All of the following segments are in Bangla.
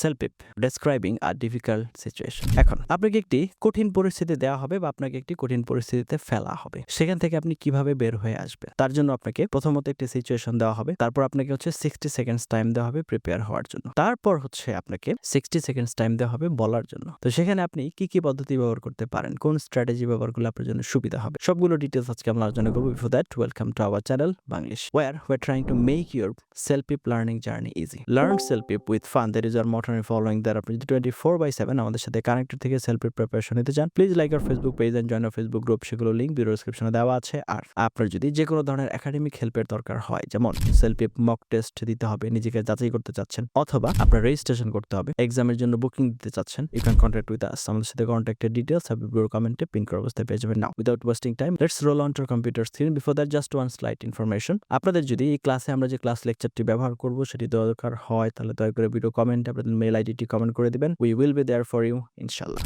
সেলফ-পিপ ডেসক্রাইবিং আ ডিফিকাল্ট সিচুয়েশন। এখন আপনাকে একটি কঠিন পরিস্থিতি দেওয়া হবে বা আপনাকে একটি কঠিন পরিস্থিতিতে ফেলা হবে। সেখান থেকে আপনি কিভাবে বের হয়ে আসবেন? তার জন্য আপনাকে প্রথমত একটি সিচুয়েশন দেওয়া হবে। তারপর আপনাকে হচ্ছে 60 সেকেন্ডস টাইম দেওয়া হবে প্রিপেয়ার হওয়ার জন্য। তারপর হচ্ছে আপনাকে 60 সেকেন্ডস টাইম দেওয়া হবে বলার জন্য। তো সেখানে আপনি কি পদ্ধতি ব্যবহার করতে পারেন? কোন স্ট্র্যাটেজি ব্যবহার করলে আপনার জন্য সুবিধা হবে? সবগুলো ডিটেইলস আজকে আমরা আলোচনা করব। Before that, welcome to our channel Banglish, where we're trying to make your self-pip learning journey easy. Learn self-pip with fun. That is our motto and following that আপনি যদি 24/7 আমাদের সাথে কানেক্টেড থেকে সেলফ-পিপ প্রিপারেশন নিতে চান, please like our Facebook page and join our Facebook group. সেগুলো লিংক ভিডিও ডেসক্রিপশনে দেওয়া আছে। আর আপনার যদি যে কোনো ধরনের একাডেমিক হেল্পের দরকার হয়, যেমন সেলফ-পিপ মক টেস্ট দিতে হবে, নিজেকে যাচাই করতে চাচ্ছেন, অথবা আপনার রেজিস্ট্রেশন করতে হবে, এক্সামের জন্য বুকিং দিতে চাচ্ছেন, you can contact with us. আমাদের সাথে কন্ট্যাক্টের ডিটেইলস আপনি ভিডিওর কমেন্টে পিন করা অবস্থায় পেয়ে যাবেন। Now without wasting time, let's roll on to computer screen. Before that, just one slide information. আপনাদের যদি এই ক্লাসে আমরা যে ক্লাস লেকচারটি ব্যবহার করব সেটি দরকার হয়, তাহলে দয়া করে ভিডিও কমেন্টে আপনাদের মেল আইডিটি কমেন্ট করে দিবেন। We will be there for you ইনশাআল্লাহ।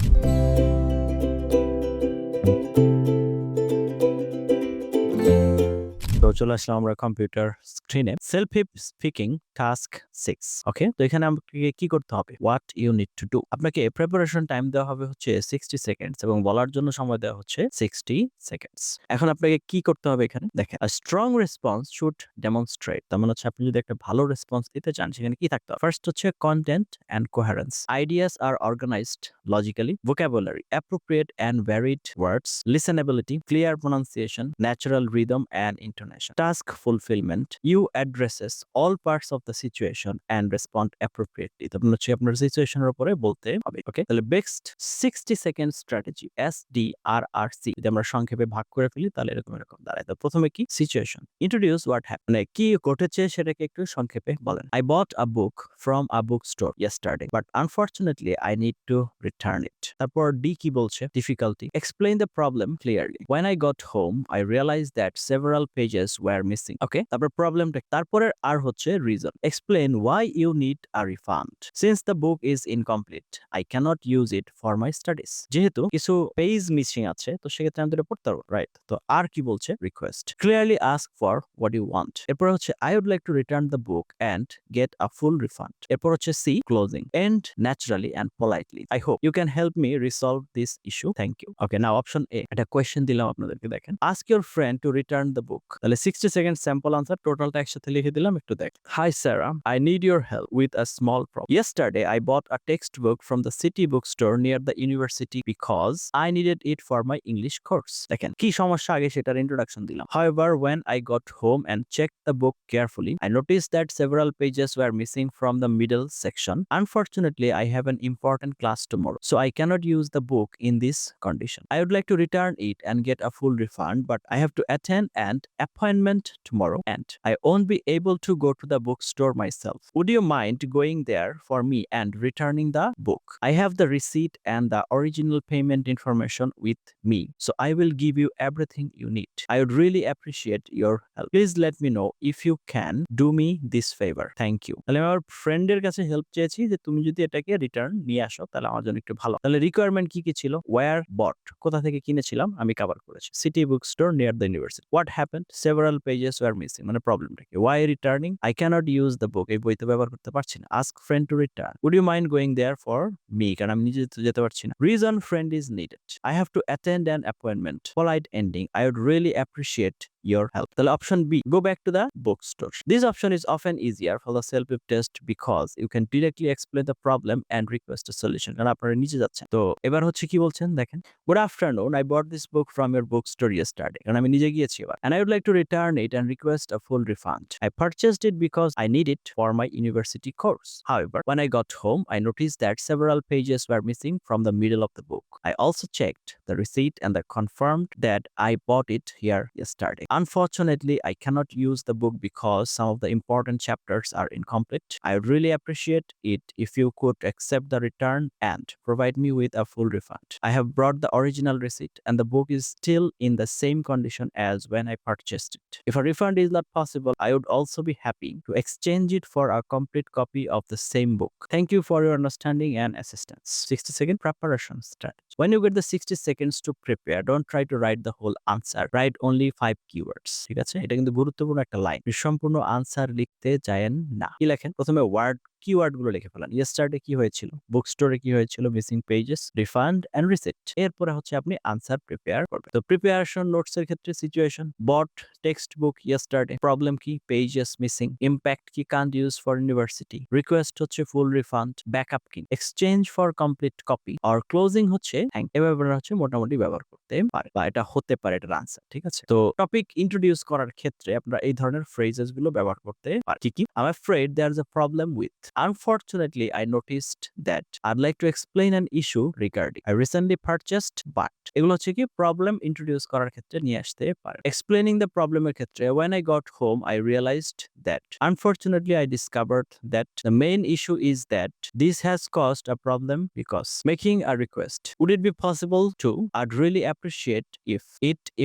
তো চলে আসলাম আমরা কম্পিউটার স্ক্রিনে। সেলফ-পিপ স্পিকিং টাস্ক 6। ওকে, তো এখানে আপনাকে কি করতে হবে? What you need to do. আপনাকে প্রিপারেশন টাইম দেওয়া হবে হচ্ছে 60 সেকেন্ডস এবং বলার জন্য সময় দেওয়া হচ্ছে 60 সেকেন্ডস। এখন আপনাকে কি করতে হবে এখানে? দেখেন, আ স্ট্রং রেসপন্স শুড ডেমনস্ট্রেট। তার মানে হচ্ছে আপনি যদি একটা ভালো রেসপন্স দিতে চান, সেখানে কি থাকতে হবে? ফার্স্ট হচ্ছে কন্টেন্ট অ্যান্ড কোহেরেন্স। আইডিয়াস আর organised logically, vocabulary appropriate and varied words, listenability, clear pronunciation, natural rhythm and intonation. Task fulfillment, you addresses all parts of the situation and respond appropriately. তখন হচ্ছে আপনার সিচুয়েশনের উপরে বলতে হবে। ওকে, তাহলে বেস্ট 60 সেকেন্ড স্ট্র্যাটেজি, SDRRC যদি আমরা সংক্ষেপে ভাগ করে ফেলি তাহলে এরকম দাঁড়ায়। তো প্রথমে কি? সিচুয়েশন। ইন্ট্রোডিউস হোয়াট হ্যাপেন্ড, মানে কি ঘটেছে সেটাকে একটু সংক্ষেপে বলেন। I bought a book from a bookstore yesterday, but unfortunately I need to return it. তারপর ডি কি বলছে? Difficulty. Explain the problem clearly. When I got home, I realized that several pages were missing. Okay, তারপর প্রবলেমটা। তারপরে আর হচ্ছে reason. Explain why you need a refund. Since the book is incomplete, I cannot use it for my studies. যেহেতু কিছু পেজ মিসিং আছে, তো সেক্ষেত্রে আমি এটা পড়তে পারবো, রাইট? তো আর কি বলছে? Request. Clearly ask for what you want. এরপর হচ্ছে I would like to return the book and get a full refund. এরপর হচ্ছে C, closing. End naturally and politely. I hope you can help me resolve this issue. Thank you. Okay, now option A, একটা কোয়েশ্চেন দিলাম আপনাদেরকে, দেখেন। Ask your friend to return the book. তাহলে 60 সেকেন্ড স্যাম্পল আনসার, টোটালটা একসাথে লিখে দিলাম, একটু দেখ। Hi Sarah, I need your help with a small problem. Yesterday I bought a textbook from the city bookstore near the university because I needed it for my English course. দেখেন কি সমস্যা, আগে সেটার ইন্ট্রোডাকশন দিলাম। However, when I got home and checked the book carefully, I noticed that several pages were missing from the middle section. Unfortunately, I have an important class tomorrow, so I cannot use the book in this condition. I would like to return it and get a full refund, but I have to attend an appointment tomorrow and I won't be able to go to the bookstore myself. Would you mind going there for me and returning the book? I have the receipt and the original payment information with me, so I will give you everything you need. I would really appreciate your help. Please let me know if you can do me this favor. Thank you. তাহলে আমার ফ্রেন্ডের কাছে হেল্প চেয়েছি যে তুমি যদি এটাকে রিটার্ন নিয়ে আসো তাহলে আমার জন্য একটু ভালো। তাহলে রিকোয়ারমেন্ট কি ছিল? ওয়্যার বট, কোথা থেকে কিনেছিলাম আমি কভার করেছি। City book store near the university. What happened? Several pages were missing, মানে প্রবলেমটা কি? Why returning? I can't use the book, এই বই তো ব্যবহার করতে পারছি না। Ask friend to return. Would you mind going there for me, কারণ আমি নিজে যেতে পারছি না। Reason, friend is needed. I have to attend an appointment. Polite ending, I would really appreciate your help. তাহলে option B, go back to the bookstore. This option is often easier for the self-pip test because you can directly explain the problem and request a solution. কারণ আপনারা নিচে যাচ্ছেন। তো এবার হচ্ছে কি বলছেন দেখেন। Good afternoon, I bought this book from your bookstore yesterday. কারণ আমি নিজে গিয়েছি এবার। And I would like to return it and request a full refund. I purchased it because I need it for my university course. However, when I got home, I noticed that several pages were missing from the middle of the book. I also checked the receipt and I confirmed that I bought it here yesterday. Unfortunately, I cannot use the book because some of the important chapters are incomplete. I would really appreciate it if you could accept the return and provide me with a full refund. I have brought the original receipt and the book is still in the same condition as when I purchased it. If a refund is not possible, I would also be happy to exchange it for a complete copy of the same book. Thank you for your understanding and assistance. 60 second preparation strategy. When you get the 60 seconds to prepare, don't try to write the whole answer. Write only 5 keywords. ঠিক আছে, এটা কিন্তু গুরুত্বপূর্ণ একটা লাইন। সম্পূর্ণ আনসার লিখতে যায়েন না। কি লেখেন? প্রথমে ওয়ার্ড কিওয়ার্ড গুলো লিখে ফেলান। ইয়েস্টারডে কি হয়েছিল, বুক স্টোরে কি হয়েছিল, missing pages, refund and receipt. এরপরে হচ্ছে আপনি আনসার প্রিপেয়ার করবেন। তো প্রিপারেশন নোটস এর ক্ষেত্রে situation, bought textbook yesterday, problem কি, পেজেস মিসিং, ইম্প্যাক্ট কি, can't use for university, request হচ্ছে ফুল রিফান্ড, ব্যাকআপ কি, এক্সচেঞ্জ ফর কমপ্লিট কপি, আর ক্লোজিং হচ্ছে থ্যাংক। এভাবে আপনারা হচ্ছে মোটামুটি ব্যবহার করতে পারে বা এটা হতে পারে এটার আনসার। ঠিক আছে, তো টপিক ইন্ট্রোডিউস করার ক্ষেত্রে আপনারা এই ধরনের ফ্রেজেস গুলো ব্যবহার করতে পারেন। কি I am afraid there is a problem with, unfortunately I noticed that, I'd like to explain an issue regarding, I recently purchased but। এগুলো হচ্ছে কি প্রবলেম ইন্ট্রোডিউস করার ক্ষেত্রে নিয়ে আসতে পারে। এক্সপ্লেনিং দ্য প্রবলেমের ক্ষেত্রে when I got home I realized that, unfortunately I discovered that the main issue is that this has caused a problem because, making a request, would it be possible to, I'd really appreciate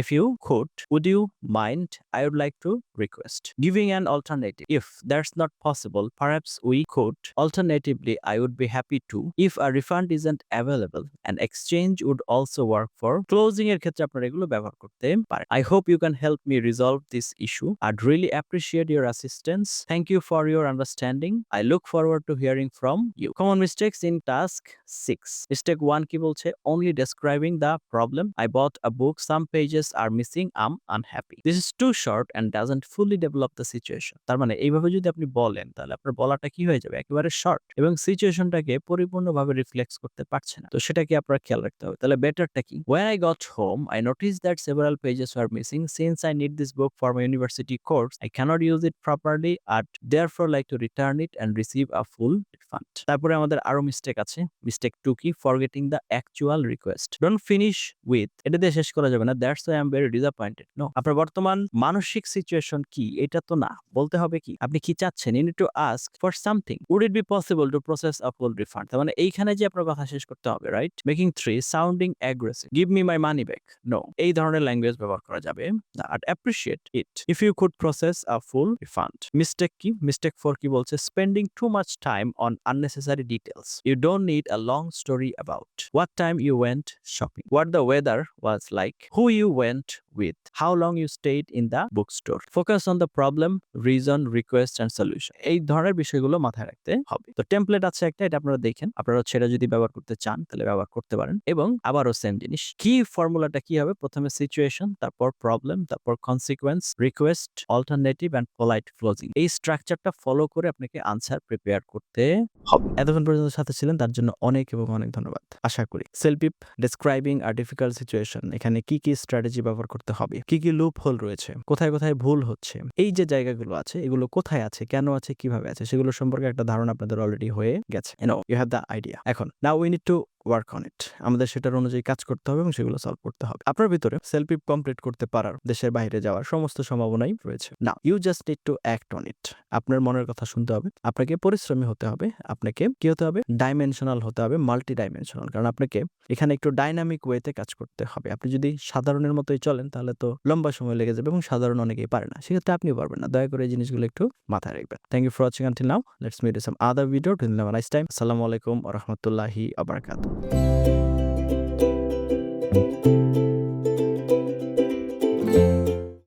if you could, would you mind, I would like to request, giving an alternative, if that's not possible perhaps we could, alternatively I would be happy to, if a refund isn't available an exchange would also work for। Closing এর ক্ষেত্রে আপনারা এগুলো ব্যবহার করতে পারেন। I hope you can help me resolve this issue, I'd really appreciate your assistance, thank you for your understanding, I look forward to hearing from you। Common mistakes in task 6। Mistake 1 কি বলছে, only describing the problem, I bought a book, some pages are missing, I'm unhappy, this is too short and doesn't fully develop the situation। তার মানে এইভাবে যদি আপনি বলেন তাহলে আপনার বলাটা কি হয়ে যাবে, একেবারে শর্ট এবং সিচুয়েশনটাকে পরিপূর্ণভাবে রিফ্লেক্স করতে পারছে না। তো সেটাকে আপনার খেয়াল রাখতে হবে। তাহলে বেটারটা কি, when I got home I noticed that several pages were missing, since I need this book for my university course I cannot use it properly, I'd therefore like to return it and receive a full refund। তারপরে আমাদের আরো মিস্টেক আছে। মিস্টেক 2 কি, forgetting the actual request, don't finish with, এটা দিয়ে শেষ করা যাবে না, that's why I'm very disappointed, no, আপনার বর্তমান মানসিক সিচুয়েশন কি এটা তো না, বলতে হবে কি আপনি কি চাচ্ছেন, you need to ask for something, would it be possible to process a full refund। তার মানে এইখানে যে আপনার কথা শেষ করতে হবে, right. Making 3 sounding aggressive, give me my money back, no, এই ধরনের ল্যাঙ্গুয়েজ ব্যবহার করা যাবে না। I'd appreciate it if you could process a full refund। Mistake কি, মিস্টেক 4 কি বলছে, spending too much time on unnecessary details, you don't need a long story about what time you went shopping, what the weather was like, who you went with, how long you stayed in the bookstore, focus on the problem, reason, request and solution। এই ধরনের বিষয়গুলো মাথায় রাখতে হবে। তো টেমপ্লেট আছে একটা, এটা আপনারা দেখেন, আপনারা সেটা যদি ব্যবহার করতে চান তাহলে ব্যবহার করতে পারেন। এবং আবারও সেম জিনিস, কি ফর্মুলাটা কি হবে, প্রথমে সিচুয়েশন, তারপর প্রবলেম, তারপর consequence, request, alternative and polite closing. এই স্ট্রাকচারটা ফলো করে আপনাকে আনসার প্রিপেয়ার করতে হবে। এতক্ষণ পর্যন্ত সাথে ছিলেন তার জন্য অনেক এবং অনেক ধন্যবাদ। আশা করি সেলফ ডেসক্রাইবিং আর ডিফিকাল্ট সিচুয়েশন, এখানে কি কি স্ট্র্যাটেজি ব্যবহার করতে হবে, কি কি লুপ হোল রয়েছে, কোথায় কোথায় ভুল হচ্ছে, এই যে জায়গাগুলো আছে এগুলো কোথায় আছে, কেন আছে, কিভাবে আছে, সেগুলো সম্পর্কে একটা ধারণা আপনাদের অলরেডি হয়ে গেছে। You have the idea. এখন now we need to work on it, আমাদের সেটার অনুযায়ী কাজ করতে হবে এবং সেগুলো সলভ করতে হবে। আপনার ভিতরে সেলফ পিপ কমপ্লিট করতে পারার, দেশের বাইরে যাওয়ার সমস্ত সম্ভাবনাই রয়েছে। Now you just need to act on it. আপনার মনের কথা শুনতে হবে, আপনাকে পরিশ্রমী হতে হবে, আপনাকে কি হতে হবে, ডাইমেনশনাল হতে হবে, মাল্টি ডাইমেনশনাল, কারণ আপনাকে এখানে একটু ডাইনামিক ওয়েতে কাজ করতে হবে। আপনি যদি সাধারণের মতোই চলেন তাহলে তো লম্বা সময় লেগে যাবে এবং সাধারণ অনেকেই পারে না, সেক্ষেত্রে আপনিও পারবেন না। দয়া করে এই জিনিসগুলো একটু মাথায় রাখবেন। Thank you for watching until now, let's meet in some other video. Till now, nice time. আসসালামু আলাইকুম ওয়া রাহমাতুল্লাহি ওয়া বারাকাতুহু।